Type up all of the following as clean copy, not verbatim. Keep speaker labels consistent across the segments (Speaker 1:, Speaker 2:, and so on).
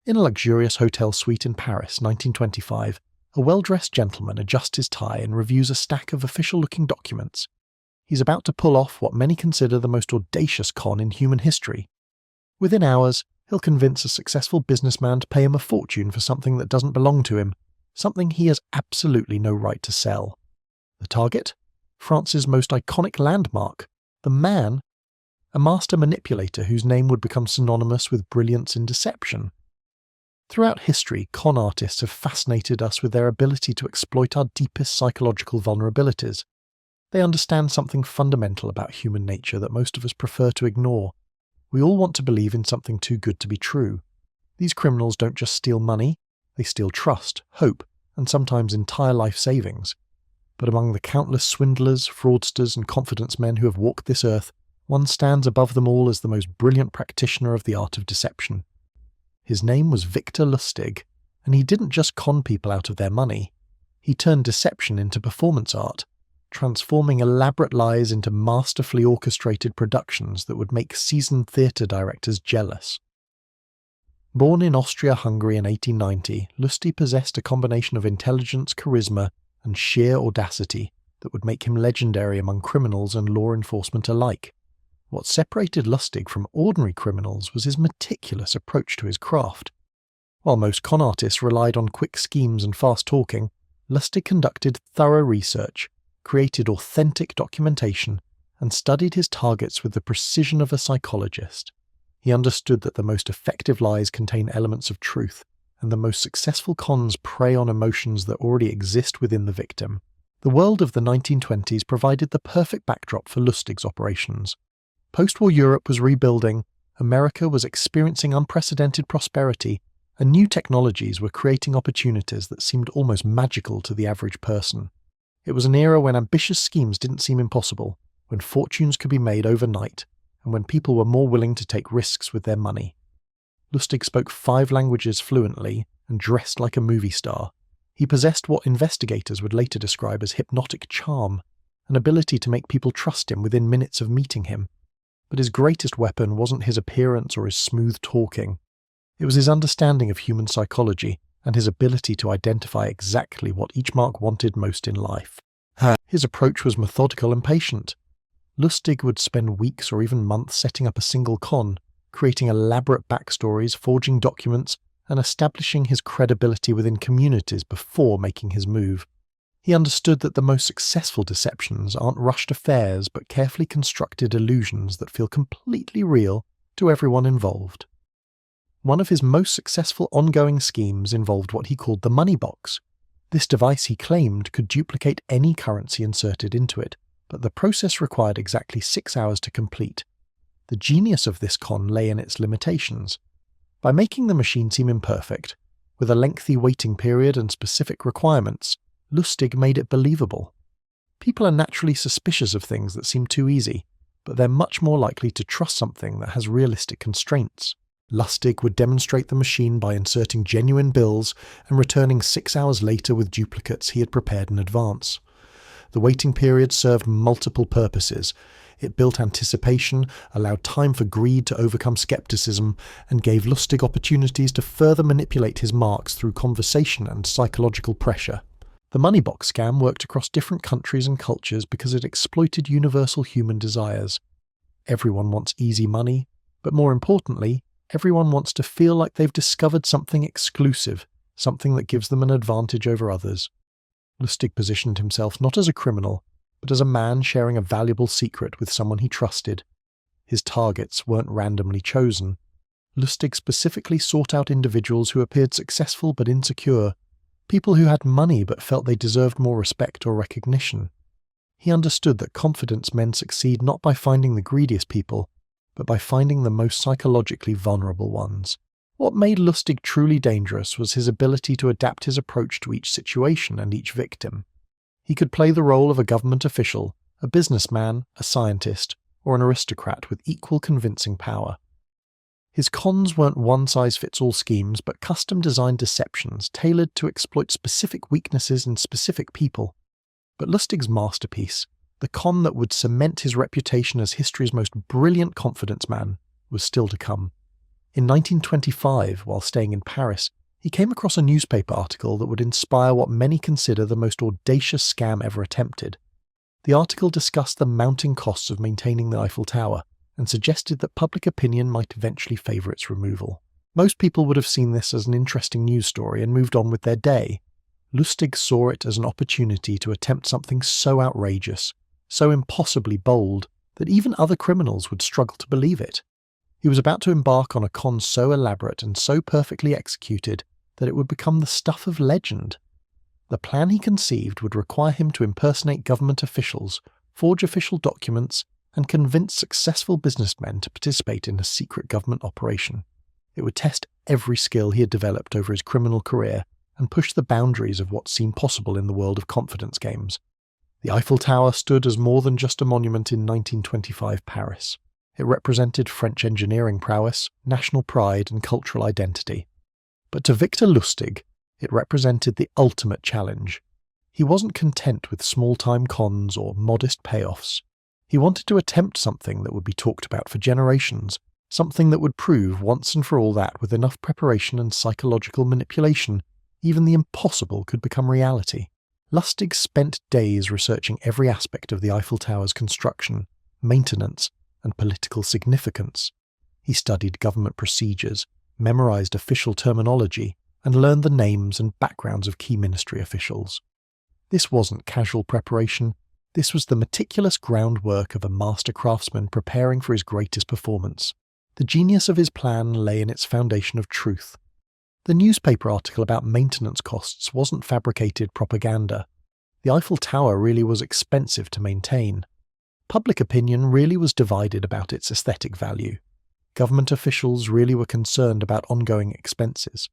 Speaker 1: In a luxurious hotel suite in Paris, 1925, a well-dressed gentleman adjusts his tie and reviews a stack of official-looking documents. He's about to pull off what many consider the most audacious con in human history. Within hours, he'll convince a successful businessman to pay him a fortune for something that doesn't belong to him, something he has absolutely no right to sell. The target? France's most iconic landmark, the man, a master manipulator whose name would become synonymous with brilliance in deception. Throughout history, con artists have fascinated us with their ability to exploit our deepest psychological vulnerabilities. They understand something fundamental about human nature that most of us prefer to ignore. We all want to believe in something too good to be true. These criminals don't just steal money, they steal trust, hope, and sometimes entire life savings. But among the countless swindlers, fraudsters, and confidence men who have walked this earth, one stands above them all as the most brilliant practitioner of the art of deception. His name was Victor Lustig, and he didn't just con people out of their money. He turned deception into performance art, transforming elaborate lies into masterfully orchestrated productions that would make seasoned theatre directors jealous. Born in Austria-Hungary in 1890, Lustig possessed a combination of intelligence, charisma, and sheer audacity that would make him legendary among criminals and law enforcement alike. What separated Lustig from ordinary criminals was his meticulous approach to his craft. While most con artists relied on quick schemes and fast talking, Lustig conducted thorough research, created authentic documentation, and studied his targets with the precision of a psychologist. He understood that the most effective lies contain elements of truth, and the most successful cons prey on emotions that already exist within the victim. The world of the 1920s provided the perfect backdrop for Lustig's operations. Post-war Europe was rebuilding, America was experiencing unprecedented prosperity, and new technologies were creating opportunities that seemed almost magical to the average person. It was an era when ambitious schemes didn't seem impossible, when fortunes could be made overnight, and when people were more willing to take risks with their money. Lustig spoke 5 languages fluently and dressed like a movie star. He possessed what investigators would later describe as hypnotic charm, an ability to make people trust him within minutes of meeting him. But his greatest weapon wasn't his appearance or his smooth talking. It was his understanding of human psychology and his ability to identify exactly what each mark wanted most in life. His approach was methodical and patient. Lustig would spend weeks or even months setting up a single con, creating elaborate backstories, forging documents, and establishing his credibility within communities before making his move. He understood that the most successful deceptions aren't rushed affairs but carefully constructed illusions that feel completely real to everyone involved. One of his most successful ongoing schemes involved what he called the money box. This device, he claimed, could duplicate any currency inserted into it, but the process required exactly 6 hours to complete. The genius of this con lay in its limitations. By making the machine seem imperfect, with a lengthy waiting period and specific requirements, Lustig made it believable. People are naturally suspicious of things that seem too easy, but they're much more likely to trust something that has realistic constraints. Lustig would demonstrate the machine by inserting genuine bills and returning 6 hours later with duplicates he had prepared in advance. The waiting period served multiple purposes. It built anticipation, allowed time for greed to overcome skepticism, and gave Lustig opportunities to further manipulate his marks through conversation and psychological pressure. The money box scam worked across different countries and cultures because it exploited universal human desires. Everyone wants easy money, but more importantly, everyone wants to feel like they've discovered something exclusive, something that gives them an advantage over others. Lustig positioned himself not as a criminal, but as a man sharing a valuable secret with someone he trusted. His targets weren't randomly chosen. Lustig specifically sought out individuals who appeared successful but insecure, people who had money but felt they deserved more respect or recognition. He understood that confidence men succeed not by finding the greediest people, but by finding the most psychologically vulnerable ones. What made Lustig truly dangerous was his ability to adapt his approach to each situation and each victim. He could play the role of a government official, a businessman, a scientist, or an aristocrat with equal convincing power. His cons weren't one-size-fits-all schemes, but custom-designed deceptions tailored to exploit specific weaknesses in specific people. But Lustig's masterpiece, the con that would cement his reputation as history's most brilliant confidence man, was still to come. In 1925, while staying in Paris, he came across a newspaper article that would inspire what many consider the most audacious scam ever attempted. The article discussed the mounting costs of maintaining the Eiffel Tower and suggested that public opinion might eventually favour its removal. Most people would have seen this as an interesting news story and moved on with their day. Lustig saw it as an opportunity to attempt something so outrageous, so impossibly bold, that even other criminals would struggle to believe it. He was about to embark on a con so elaborate and so perfectly executed that it would become the stuff of legend. The plan he conceived would require him to impersonate government officials, forge official documents, and convince successful businessmen to participate in a secret government operation. It would test every skill he had developed over his criminal career and push the boundaries of what seemed possible in the world of confidence games. The Eiffel Tower stood as more than just a monument in 1925 Paris. It represented French engineering prowess, national pride, and cultural identity. But to Victor Lustig, it represented the ultimate challenge. He wasn't content with small-time cons or modest payoffs. He wanted to attempt something that would be talked about for generations, something that would prove once and for all that, with enough preparation and psychological manipulation, even the impossible could become reality. Lustig spent days researching every aspect of the Eiffel Tower's construction, maintenance, and political significance. He studied government procedures, memorized official terminology, and learned the names and backgrounds of key ministry officials. This wasn't casual preparation. This was the meticulous groundwork of a master craftsman preparing for his greatest performance. The genius of his plan lay in its foundation of truth. The newspaper article about maintenance costs wasn't fabricated propaganda. The Eiffel Tower really was expensive to maintain. Public opinion really was divided about its aesthetic value. Government officials really were concerned about ongoing expenses.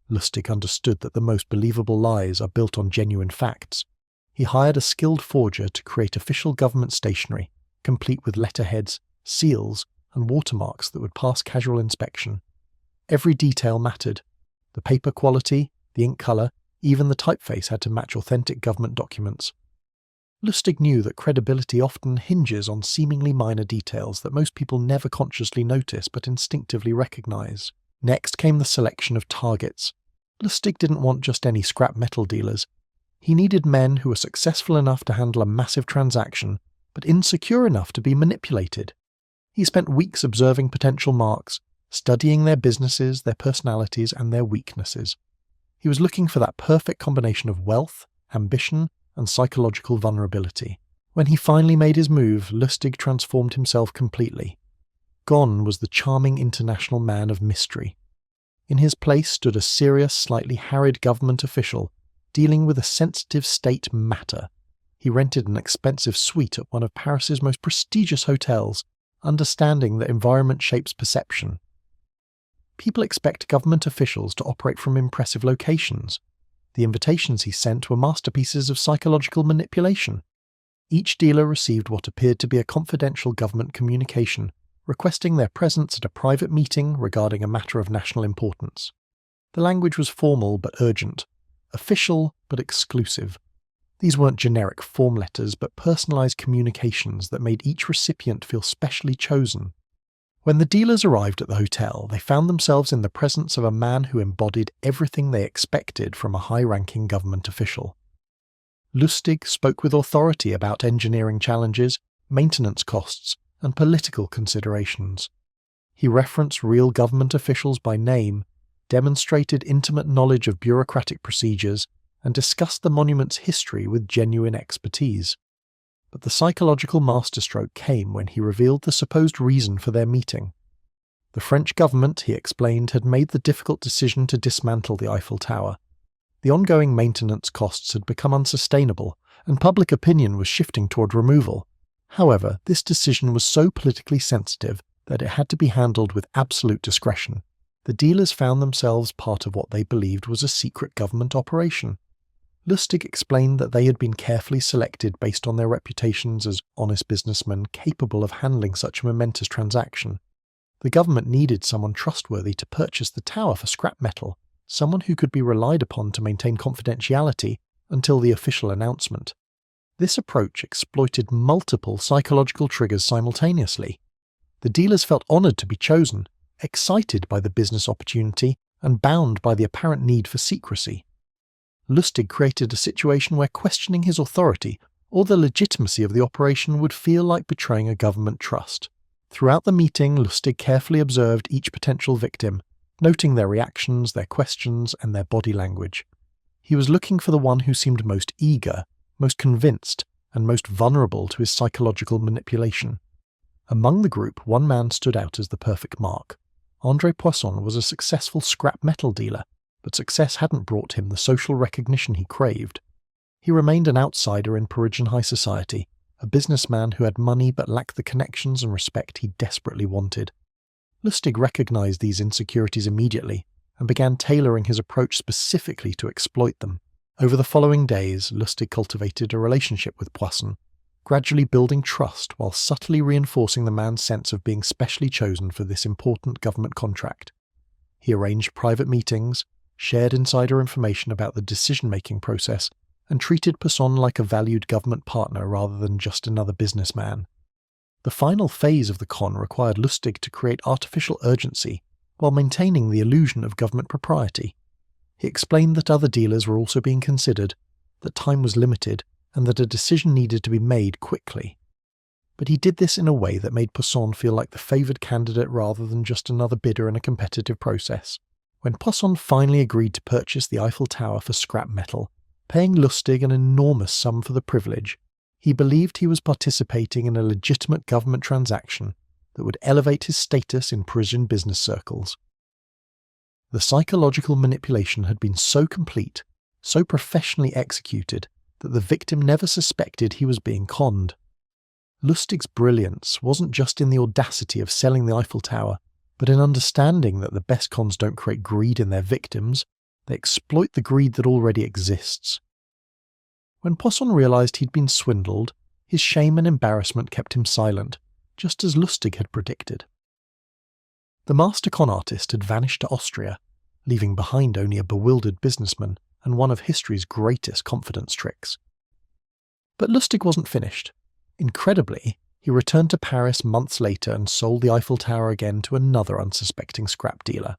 Speaker 1: Lustig understood that the most believable lies are built on genuine facts. He hired a skilled forger to create official government stationery, complete with letterheads, seals, and watermarks that would pass casual inspection. Every detail mattered. The paper quality, the ink colour, even the typeface had to match authentic government documents. Lustig knew that credibility often hinges on seemingly minor details that most people never consciously notice but instinctively recognise. Next came the selection of targets. Lustig didn't want just any scrap metal dealers. He needed men who were successful enough to handle a massive transaction, but insecure enough to be manipulated. He spent weeks observing potential marks, studying their businesses, their personalities, and their weaknesses. He was looking for that perfect combination of wealth, ambition, and psychological vulnerability. When he finally made his move, Lustig transformed himself completely. Gone was the charming international man of mystery. In his place stood a serious, slightly harried government official, dealing with a sensitive state matter. He rented an expensive suite at one of Paris's most prestigious hotels, understanding that environment shapes perception. People expect government officials to operate from impressive locations. The invitations he sent were masterpieces of psychological manipulation. Each dealer received what appeared to be a confidential government communication, requesting their presence at a private meeting regarding a matter of national importance. The language was formal but urgent, official but exclusive. These weren't generic form letters but personalized communications that made each recipient feel specially chosen. When the dealers arrived at the hotel, they found themselves in the presence of a man who embodied everything they expected from a high-ranking government official. Lustig spoke with authority about engineering challenges, maintenance costs, and political considerations. He referenced real government officials by name, demonstrated intimate knowledge of bureaucratic procedures, and discussed the monument's history with genuine expertise. But the psychological masterstroke came when he revealed the supposed reason for their meeting. The French government, he explained, had made the difficult decision to dismantle the Eiffel Tower. The ongoing maintenance costs had become unsustainable, and public opinion was shifting toward removal. However, this decision was so politically sensitive that it had to be handled with absolute discretion. The dealers found themselves part of what they believed was a secret government operation. Lustig explained that they had been carefully selected based on their reputations as honest businessmen capable of handling such a momentous transaction. The government needed someone trustworthy to purchase the tower for scrap metal, someone who could be relied upon to maintain confidentiality until the official announcement. This approach exploited multiple psychological triggers simultaneously. The dealers felt honoured to be chosen, excited by the business opportunity and bound by the apparent need for secrecy. Lustig created a situation where questioning his authority or the legitimacy of the operation would feel like betraying a government trust. Throughout the meeting, Lustig carefully observed each potential victim, noting their reactions, their questions, and their body language. He was looking for the one who seemed most eager, most convinced, and most vulnerable to his psychological manipulation. Among the group, one man stood out as the perfect mark. André Poisson was a successful scrap metal dealer, but success hadn't brought him the social recognition he craved. He remained an outsider in Parisian high society, a businessman who had money but lacked the connections and respect he desperately wanted. Lustig recognized these insecurities immediately and began tailoring his approach specifically to exploit them. Over the following days, Lustig cultivated a relationship with Poisson, gradually building trust while subtly reinforcing the man's sense of being specially chosen for this important government contract. He arranged private meetings, shared insider information about the decision-making process, and treated Poisson like a valued government partner rather than just another businessman. The final phase of the con required Lustig to create artificial urgency while maintaining the illusion of government propriety. He explained that other dealers were also being considered, that time was limited, and that a decision needed to be made quickly. But he did this in a way that made Poisson feel like the favoured candidate rather than just another bidder in a competitive process. When Poisson finally agreed to purchase the Eiffel Tower for scrap metal, paying Lustig an enormous sum for the privilege, he believed he was participating in a legitimate government transaction that would elevate his status in Parisian business circles. The psychological manipulation had been so complete, so professionally executed, that the victim never suspected he was being conned. Lustig's brilliance wasn't just in the audacity of selling the Eiffel Tower, but in understanding that the best cons don't create greed in their victims, they exploit the greed that already exists. When Poisson realized he'd been swindled, his shame and embarrassment kept him silent, just as Lustig had predicted. The master con artist had vanished to Austria, leaving behind only a bewildered businessman and one of history's greatest confidence tricks. But Lustig wasn't finished. Incredibly, he returned to Paris months later and sold the Eiffel Tower again to another unsuspecting scrap dealer.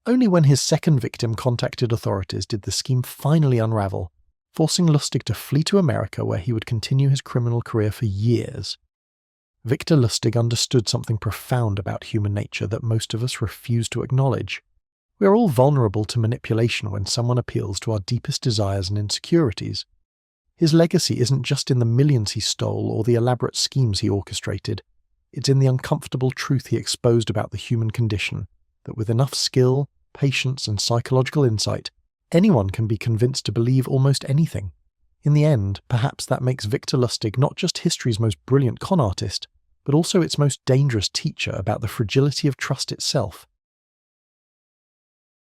Speaker 1: Only when his second victim contacted authorities did the scheme finally unravel, forcing Lustig to flee to America where he would continue his criminal career for years. Victor Lustig understood something profound about human nature that most of us refuse to acknowledge. We are all vulnerable to manipulation when someone appeals to our deepest desires and insecurities. His legacy isn't just in the millions he stole or the elaborate schemes he orchestrated. It's in the uncomfortable truth he exposed about the human condition, that with enough skill, patience, and psychological insight, anyone can be convinced to believe almost anything. In the end, perhaps that makes Victor Lustig not just history's most brilliant con artist, but also its most dangerous teacher about the fragility of trust itself.